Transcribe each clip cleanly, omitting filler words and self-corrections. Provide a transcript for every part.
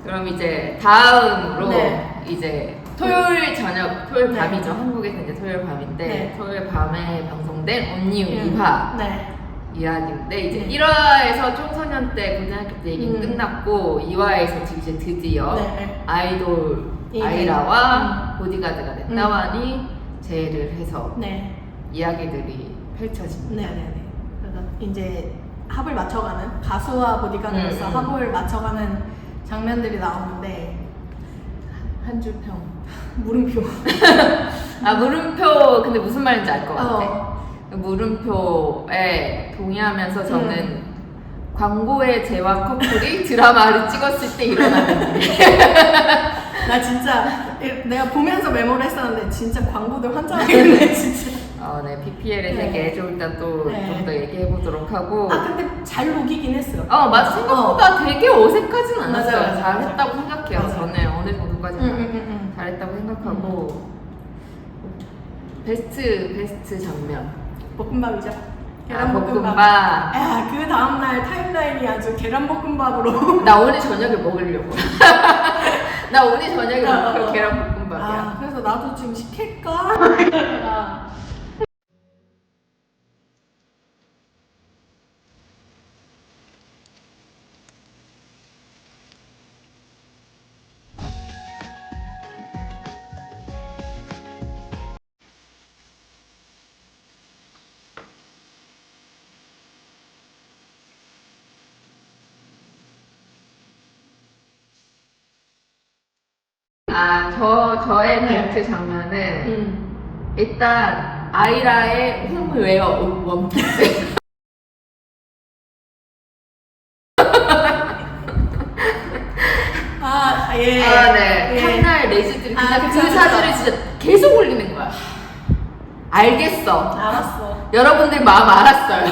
그럼 이제 다음으로 네. 이제 토요일 저녁, 토요일 네. 밤이죠. 한국에서 이제 토요일 밤인데 네. 토요일 밤에 방송된 온리우 2화 네. 이야기인데 이제 네. 1화에서 청소년 때 고등학교 때 얘기는 끝났고 2화에서 이제 드디어 네. 아이돌 아이라와 보디가드가 된 따완이 재회를 해서 네. 이야기들이 펼쳐집니다. 네네네. 그래서 이제 합을 맞춰가는 가수와 보디가드로서 합을 맞춰가는 장면들이 나오는데 한 줄 평. 물음표. 아 물음표 근데 무슨 말인지 알 것 같아. 어. 물음표에 동의하면서 저는 광고의 제와 커플이 드라마를 찍었을 때 일어나는 일. 나 진짜 내가 보면서 메모를 했었는데 진짜 광고들 환장하겠네 진짜. 네, PPL의 네. 세계 좀 이따 또 좀 더 얘기해 보도록 하고. 아 근데 잘 녹이긴 했어. 맞아. 생각보다 되게 어색하진 않았어요. 맞아. 잘했다고 생각해요. 맞아. 저는 어느 정도까지 잘했다고 생각하고. 베스트 장면. 볶음밥이죠. 볶음밥. 야, 그 다음날 타임라인이 아주 계란볶음밥으로. 나 오늘 저녁에 먹으려고. 나 오늘 저녁에 먹을 계란볶음밥이야. 아, 그래서 나도 지금 시킬까? 저의 베스트 장면은 일단 아이라의 홈웨어 원피스. 예. 네. 예. 탕날 레지들이 그냥 그쵸, 그 그쵸. 사진을 진짜 계속 올리는 거야. 알겠어. 알았어. 여러분들 마음 알았어요.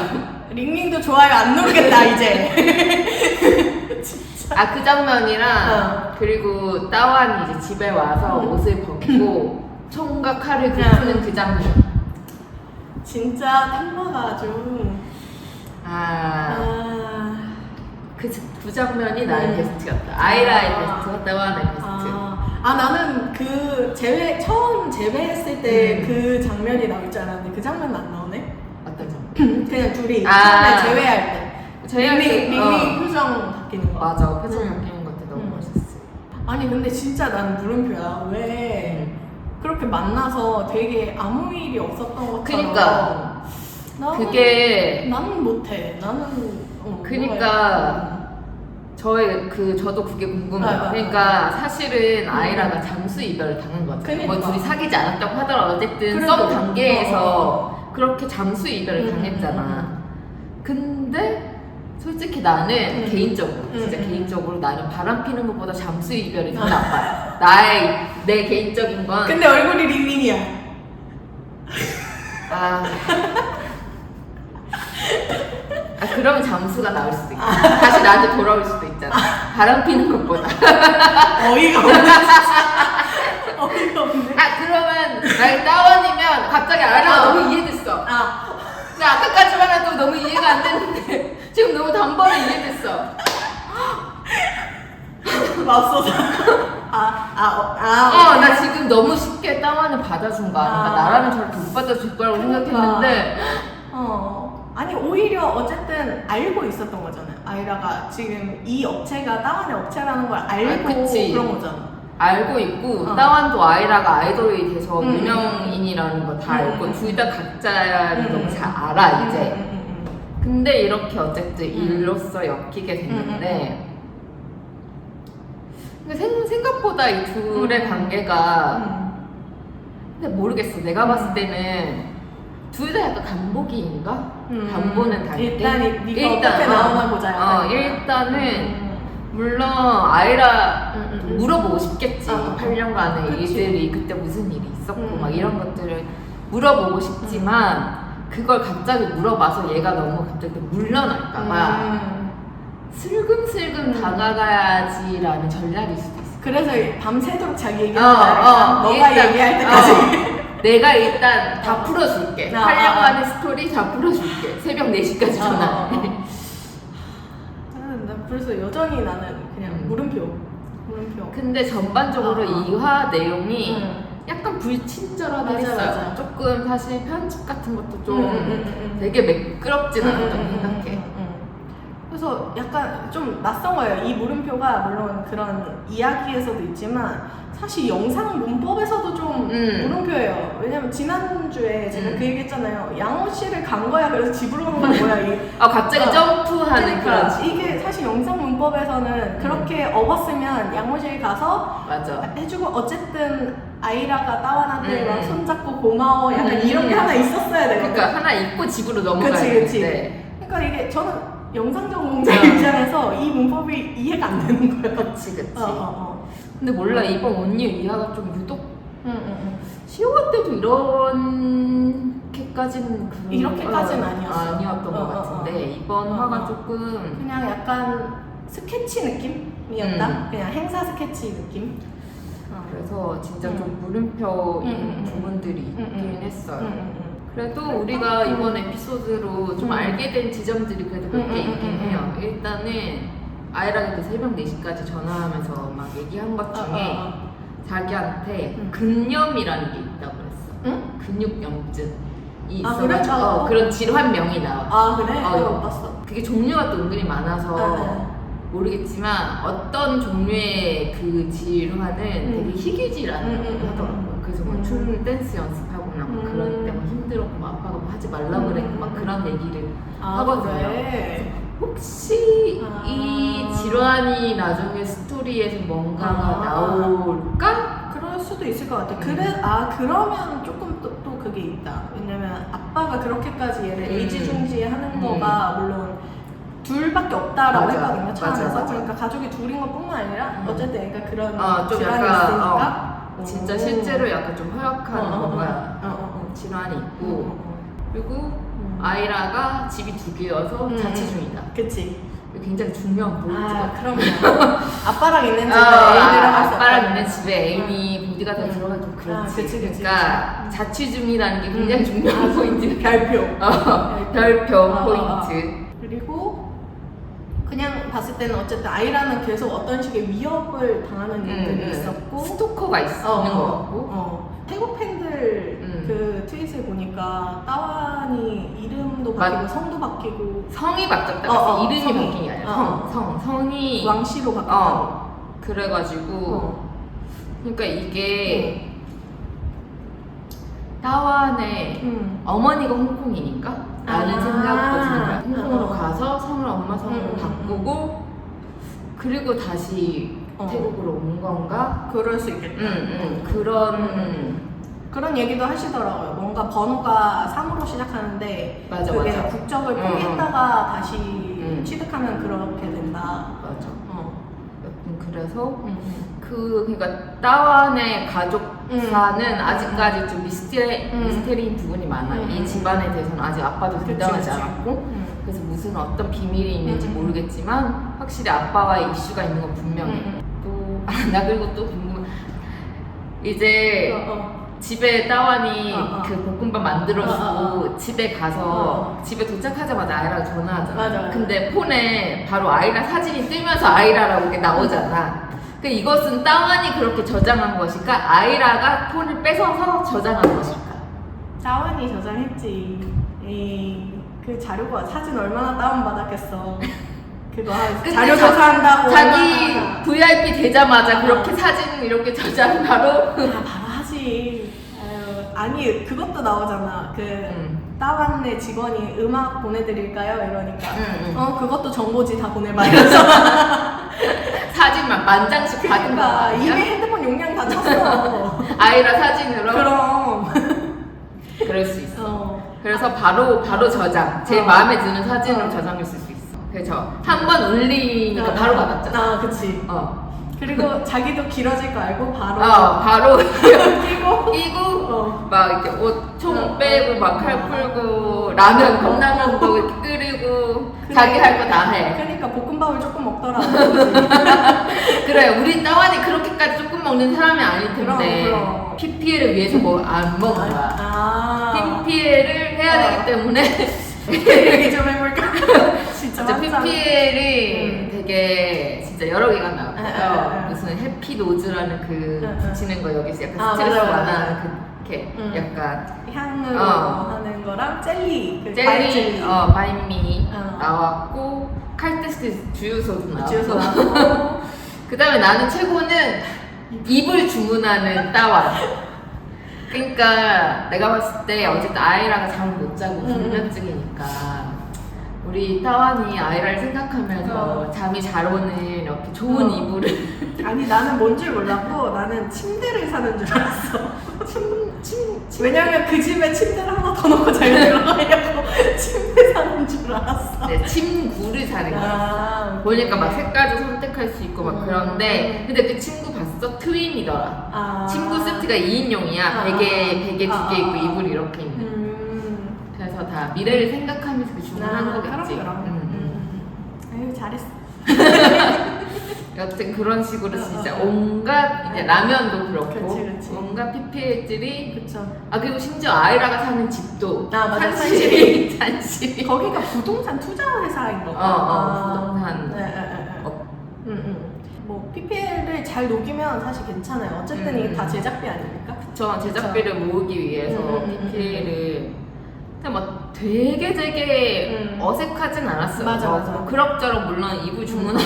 링링도 좋아요 안 누르겠다 이제. 진짜. 그 장면이랑 그리고 따완이 이제 집에 와서 옷을 벗고 총과 칼을 굽는 그 장면. 진짜 탐나가 아주. 그 두 장면이 나의 베스트였다. 아이라의 베스트와 따완의 베스트. 나는 그 처음 제외했을 때 그 장면이 나올 줄 알았는데 그 장면은 안 나오네. 어떤 장면? 그냥 둘이 처음에 제외할 때. 제외할 때, 링링 표정 바뀌는 거. 맞아. 표정 바뀌는 것도 너무 멋있었어. 아니 근데 진짜 나는 물음표야. 왜 그렇게 만나서 되게 아무 일이 없었던 것처럼. 그니까 그게 나는 못해. 나는 그니까 저도 그게 궁금해요. 그러니까 사실은 아이라가 잠수 이별을 당한 거잖아요. 뭐 둘이 사귀지 않았다고 하더라도 어쨌든 썸 단계에서 그렇게 잠수 이별을 당했잖아. 근데 솔직히 나는 개인적으로 진짜 개인적으로 나는 바람 피는 것보다 잠수 이별이 더 나빠요. 내 개인적인 건. 근데 얼굴이 링링이야. 그러면 잠수가 나올 수도 있고 다시 나한테 돌아올 수도 있잖아. 바람 피는 것보다. 어이가 없네 진짜. 어이가 없네. 그러면 나의 따완이면 갑자기 아이라가 너무 이해됐어. 근데 아까까지만 해도 너무 이해가 안 됐는데 지금 너무 단번에 이해됐어. 맙소사. 나 지금 너무 쉽게 따완을 받아준 거 아닌가. 나라면 저렇게 못 받아줄 거라고 생각했는데. 아니 오히려 어쨌든 알고 있었던 거잖아요. 아이라가 지금 이 업체가 따완의 업체라는 걸 알고 그런 거잖아. 알고 있고 따완도 아이라가 아이돌이 돼서 유명인이라는 거 다 알고 둘 다 각자를 너무 잘 알아 이제. 근데 이렇게 어쨌든 일로서 엮이게 됐는데 근데 생각보다 이 둘의 관계가 근데 모르겠어. 내가 봤을 때는 둘 다 약간 간보기인가? 간보는 다르게 일단 네가 어떻게 나오나 보자. 일단은 물론 아이라 물어보고 싶겠지. 8년간의 일들이 그때 무슨 일이 있었고 막 이런 것들을 물어보고 싶지만 그걸 갑자기 물어봐서 얘가 너무 갑자기 물러날까봐 슬금슬금 다가가야지라는 전략일 수도 있어. 그래서 밤새도록 자기 얘기하잖아. 너가 얘기할 때까지. 내가 일단 다 풀어줄게. 8년간의 스토리 다 풀어줄게. 새벽 4시까지 전화해. 그래서 여전히 나는 그냥 물음표. 물음표. 근데 전반적으로 이 화 내용이 응. 약간 불친절하긴 맞아, 했어요. 맞아. 조금 사실 편집 같은 것도 좀 되게 매끄럽진 않았다고 생각해. 그래서 약간 좀 낯선 거예요. 이 물음표가 물론 그런 이야기에서도 있지만 사실 영상 문법에서도 좀 물음표예요. 왜냐면 지난주에 제가 그 얘기 했잖아요. 양호실을 간 거야. 그래서 집으로 간 거야. 뭐야 이. 아 갑자기 점프하는 그러니까 그런 이게 사실 영상 문법에서는 그렇게 업었으면 양호실 가서 맞아. 해주고 어쨌든 아이라가 따완한테 막 손잡고 고마워 약간 이런 게 하나 있었어야 되거든. 그러니까 하나 입고 집으로 넘어가야 그치. 되는데. 그러니까 이게 저는 영상 전공자 입장에서 이 문법이 이해가 안 되는 거예요. 그치. 어. 근데 몰라 이번 온유 이하가 좀 유독 응. 시호가 때도 이렇게까지는 이렇게까지는 아니었어. 아니었던 것 같은데 이번 화가 조금 그냥 약간 스케치 느낌이었다. 그냥 행사 스케치 느낌. 그래서 진짜 좀 물음표인 부분들이 있긴 했어요. 그래도 우리가 이번 에피소드로 좀 알게 된 지점들이 그래도 몇 개 있긴 해요. 일단은 아이랑도 새벽 4시까지 전화하면서 막 얘기한 것 중에 자기한테 근염이라는 게 있다고 그랬어. 근육염증이 있어가지고 그런 질환명이 나와. 아 그래? 못 봤어. 그게 종류가 또 은근히 많아서 모르겠지만 어떤 종류의 그 질환은 되게 희귀질환이라고 하더라고요. 그래서 뭐 춤 댄스 연습하거나 막 그런 때 막 힘들었고 막 아빠가 뭐 하지 말라고 그랬고 막 그런 얘기를 하거든요. 그래? 혹시 이 질환이 나중에 스토리에서 뭔가가 나올까? 그럴 수도 있을 것 같아. 그러면 조금 또 그게 있다. 왜냐면 아빠가 그렇게까지 얘를 애지중지하는 거가 물론 둘밖에 없다라고 했거든요. 처음에서. 그러니까 가족이 둘인 것뿐만 아니라 어쨌든 그러니까 그런 좀 질환이 약간, 있으니까 진짜 실제로 약간 좀 허약한 뭔가 질환이 있고 그리고 아이라가 집이 2개여서 자취 중이다. 그치. 굉장히 중요한 포인트가. 그럼요. 아빠랑 있는 집에 애인이랑 아빠랑 있는 집에 애인이 보디가드가 들어가면 좀 그렇지. 그치. 그러니까 자취 중이라는 게 굉장히 중요한 포인트. 별표 포인트. 그리고 그냥 봤을 때는 어쨌든 아이라는 계속 어떤 식의 위협을 당하는 일들이 있었고 스토커가 있는 것 같고 태국 팬들 그 트윗을 보니까 따완이 이름도 바뀌고 성도 바뀌고 성이 바뀌었다. 이름이 바뀐 게 아니라 성이 왕씨로 바뀌었다고. 그래가지고 그러니까 이게 따완의 어머니가 홍콩인인가? 라는 생각도 드는 거야. 홍콩으로 가서 성을 엄마 성으로 바꾸고 그리고 다시 태국으로 온 건가? 그럴 수 있겠다. 그런 얘기도 하시더라고요. 뭔가 번호가 3으로 시작하는데 맞아. 국적을 포기했다가 다시 취득하면 그렇게 된다. 맞아. 여튼 그래서 그러니까 따완의 가족사는 아직까지 좀 미스테리인 부분이 많아요. 이 집안에 대해서는 아직 아빠도 등장하지 않았고 그래서 무슨 어떤 비밀이 있는지 모르겠지만 확실히 아빠와의 이슈가 있는 건 분명해. 나 그리고 또 궁금해. 이제 집에 따완이 그 볶음밥 만들어주고 집에 가서 집에 도착하자마자 아이라가 전화하잖아. 맞아. 근데 폰에 바로 아이라 사진이 뜨면서 아이라라고 이렇게 나오잖아. 그 이것은 따완이 그렇게 저장한 것일까? 아이라가 폰을 뺏어서 저장한 것일까? 따완이 저장했지. 그 자료가 사진 얼마나 다운받았겠어. 그거 자료 조사한다고 자기 VIP 되자마자 그렇게 사진 이렇게 저장 바로 하지. 아니 그것도 나오잖아. 따완네 직원이 음악 보내드릴까요? 이러니까 그것도 정보지 다 보내봐야죠. 사진만 만장씩 받은 거 아니야? 이미 핸드폰 용량 다 찼어. 아이라 사진으로? 그럼 그럴 수 있어. 그래서 바로 저장. 제 마음에 드는 사진으로 저장했을 수 있어. 그래서 한 번 올리니까 바로 받았잖아. 그치. 그리고 자기도 길어질 거 알고 바로 끼고 막 이렇게 옷 총 빼고 막 칼 풀고 라면 컵라면도 이렇게 끓이고 자기 할 거 다 해. 그러니까 볶음밥을 조금 먹더라고. 그래 우리 따완이 그렇게까지 조금 먹는 사람이 아닐 텐데 그럼. PPL을 위해서 뭐 안 먹은 거야. PPL을 해야 되기 때문에 얘기 좀 해볼까? 진짜 PPL이 되게 진짜 여러 개가 나왔고요. 무슨 해피노즈라는 그 붙이는 거 여기서 약간 스트레스 완화하는 그렇게 약간 향으로 하는 거랑 젤리, 그 과일 젤리, 젤리. 바인미 나왔고 칼테스트 주유소도 나왔고 주유소 나왔고 그 다음에 나는 최고는 입을 주문하는 따완. 그러니까 내가 봤을 때 어쨌든 아이라가 잠을 못 자고 불면증이니까 우리 따완이 아이라를 생각하면서 잠이 잘 오는 이렇게 좋은 이불을 아니 나는 뭔 줄 몰랐고 나는 침대를 사는 줄 알았어. 왜냐면 그 집에 침대를 하나 더 넣고 잘 들어가려고 침대 사는 줄 알았어. 네, 침구를 사는 거야. 보니까 막 색깔도 선택할 수 있고 막 그런데 근데 그 침구 봤어? 트윈이더라. 침구 세트가 2인용이야. 베개 2개 있고 이불이 이렇게 있는. 그래서 다 미래를 생각하면서 그 주문한 거겠지. 아유 잘했어. 여튼 그런 식으로 진짜 온갖 이제 라면도 그렇고 그치. 온갖 PPL들이 그쵸. 그리고 심지어 아이라가 사는 집도 맞아, 산실이 산실이 거기가 부동산 투자 회사인 거. 부동산 뭐 PPL을 잘 녹이면 사실 괜찮아요. 어쨌든 이게 다 제작비 아닙니까? 그쵸. 제작비를 모으기 위해서 PPL을 근데 막 되게 어색하진 않았어요. 맞아. 그럭저럭 물론 이불 주문하면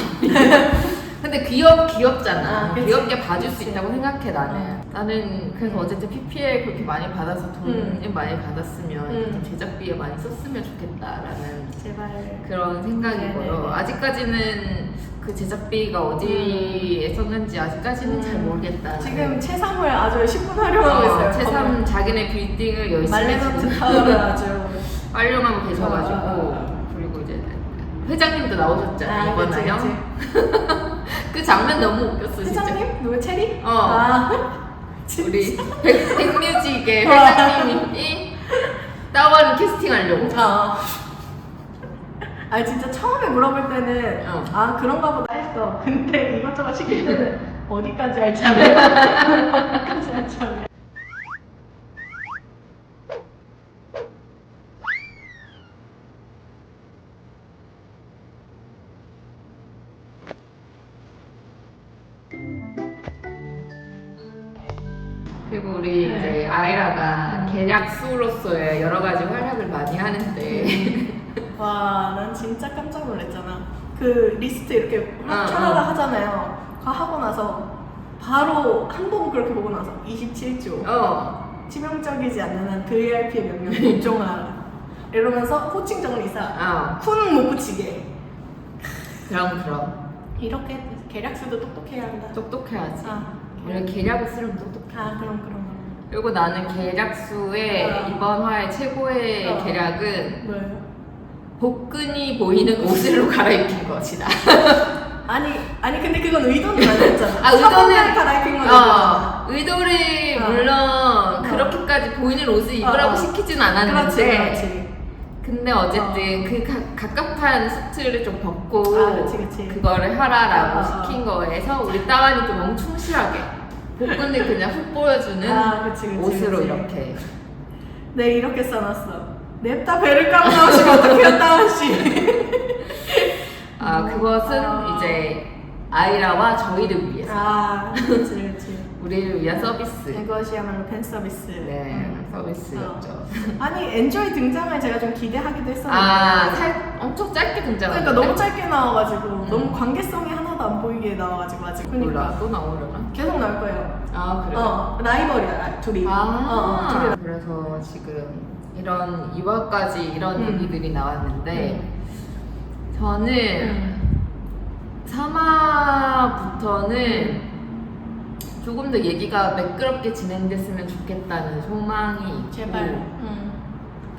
근데 귀엽잖아. 귀엽게 봐줄 수 있다고 생각해 나는. 나는 그래서 어쨌든 PPL 그렇게 많이 받아서 돈을 많이 받았으면 좀 제작비에 많이 썼으면 좋겠다라는 제발 그런 생각이고요. 아직까지는 그 제작비가 어디에 썼는지 아직까지는 잘 모르겠다. 지금 채삼을 아주 10분 활용하고 있어요. 채삼 자기네 빌딩을 열심히 말레노트 타워를 아주 활용하고 계셔가지고 그리고 이제 회장님도 나오셨잖아요 이번에요. 그 장면 너무 웃겼어 진짜. 회장님? 누구 체리? 우리 백뮤직의 회장님이 따원 캐스팅하려고. 진짜 처음에 물어볼 때는 그런가 보다 했어. 근데 이것저것 시킬 때는 어디까지 할 참이야? 어디까지 할 참이야? 그리고 우리 이제 아이라가 계략수로서의 여러 가지 활약을 많이 하는데 와, 난 진짜 깜짝 놀랐잖아. 그 리스트 이렇게 하나하나 하잖아요. 그거 하고 나서 바로 한 번 그렇게 보고 나서 27조. 치명적이지 않는 한 VIP의 명령 복종하라. 이러면서 호칭 정리사. 쿤 못 붙이게. 그럼 이렇게 계략수도 똑똑해야 한다. 똑똑해야지. 원래 계략을 쓰려면 똑똑해. 그럼. 그리고 나는 계략수의 이번 화의 최고의 계략은 뭐예요? 복근이 보이는 옷으로 갈아입힌 것이다. 아니 근데 그건 의도는 아니었잖아. 의도는 갈아입힌 건 의도를 물론 그렇게까지 보이는 옷을 입으라고 시키진 않았는데 그렇지. 근데 어쨌든 그 갑갑한 수트를 좀 벗고 그치. 그거를 하라라고 시킨 거에서 우리 따완이 또 너무 충실하게 복근을 그냥 훅 보여주는 그치, 옷으로 이렇게. 네, 이렇게 써놨어. 냅다 배를 까고 나오시면 어떡해요, 따완씨. 그것은 이제 아이라와 저희를 위해서. 그치. 우리를 위한 서비스. 이것이야말로 팬 서비스. 네, 서비스였죠. 아니, 엔조이 등장을 제가 좀 기대하기도 했었는데. 엄청 짧게 등장했는데. 그러니까 너무 짧게 나와가지고 너무 관계성이 하나도 안 보이게 나와가지고 아직. 몰라, 또 나오려나? 계속 나올 거예요. 그래요? 라이벌이야, 둘이. 둘이. 그래서 지금 이런 2화까지 이런 얘기들이 나왔는데 저는 3화부터는 조금 더 얘기가 매끄럽게 진행됐으면 좋겠다는 소망이 있고 제발.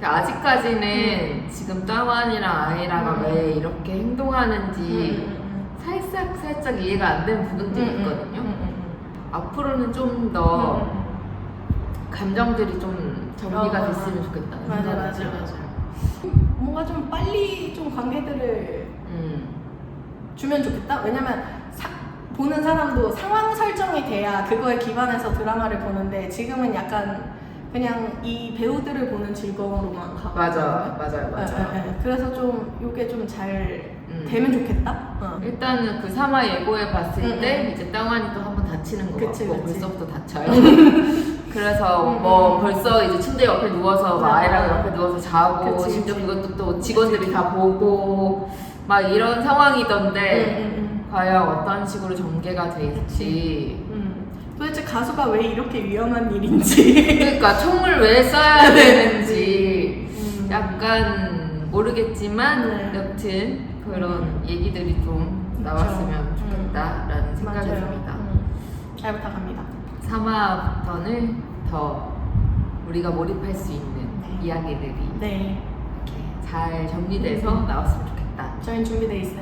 아직까지는 지금 따완이랑 아이라가 왜 이렇게 행동하는지 살짝 이해가 안 되는 부분들이 있거든요. 앞으로는 좀 더 감정들이 좀 정리가 됐으면 좋겠다는 생각이 들어요. 뭔가 좀 빨리 좀 관계들을 주면 좋겠다. 왜냐면 보는 사람도 상황 설정이 돼야 그거에 기반해서 드라마를 보는데 지금은 약간 그냥 이 배우들을 보는 즐거움으로만 가고 맞아요. 그래서 좀 이게 좀 잘 되면 좋겠다. 일단은 그 3화 예고에 봤을 때 이제 땅환이 또 한 번 다치는 거 그치, 같고 그치. 벌써부터 다쳐요. 그래서 뭐 벌써 이제 침대 옆에 누워서 막 아이랑 옆에 누워서 자고 그치, 심지어 그치. 그것도 또 직원들이 다 보고 막 이런 상황이던데 과연 어떤 식으로 전개가 될지. 도대체 가수가 왜 이렇게 위험한 일인지. 그러니까 총을 왜 쏴야 되는지 약간 모르겠지만 네. 여튼 그런 얘기들이 좀 나왔으면 좋겠다라는 생각이 맞아요. 듭니다. 잘 부탁합니다. 3화부터는 더 우리가 몰입할 수 있는 네. 이야기들이 네, 이렇게 잘 정리돼서 나왔으면 좋겠다. 저희는 준비돼 있어요.